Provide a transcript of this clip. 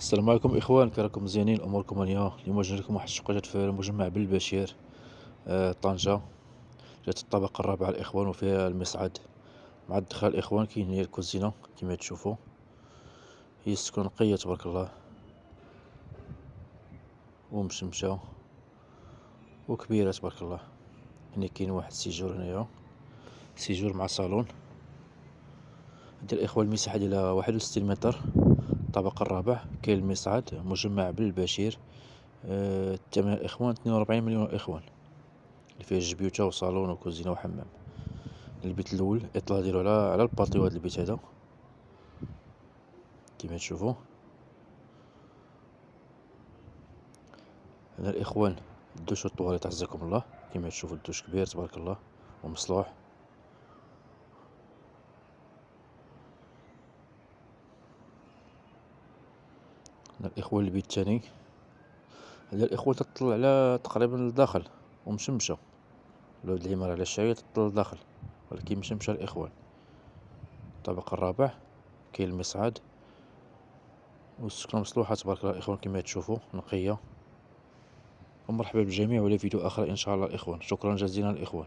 السلام عليكم اخوان، كي راكم مزيانين؟ اموركم هانيه؟ اليوم جينا لكم واحد الشقه جات في مجمع بلبشير، طنجه. جات الطبقه الرابعه الاخوان، وفيها المصعد مع الدخان الاخوان. كاين هي الكوزينه كما تشوفوا، هي السكون نقيه تبارك الله، ومشمشه وكبيره تبارك الله. هنا كاين واحد السيجور، هنايا سيجور مع صالون. هاد الاخوان المساحه ديالها 61 متر، الطبقه الرابع. كاين المصعد، مجمع بلبشير. الثمن الاخوان 42 مليون الاخوان، اللي فيه جبيوته وصالون وكوزينه وحمام. البيت الاول الاطلاع ديالو على الباتيو. هذا البيت هذا كما تشوفوا. هنا الاخوان الدوش والطواليت، عزكم الله. كما تشوفوا الدوش كبير تبارك الله ومصلوح. هنا الاخوان البيت الثاني. هذا الاخوان تطلع على تقريبا للداخل ومشمشه، لو هاد العماره على الشارع تطلع للداخل، ولكن مشمشه الاخوان. الطابق الرابع، كاين المصعد والسكنه مصلوحه تبارك الله الاخوان، كما تشوفوا نقيه. ومرحبا بالجميع، ولا فيديو اخر ان شاء الله الاخوان. شكرا جزيلا الاخوان.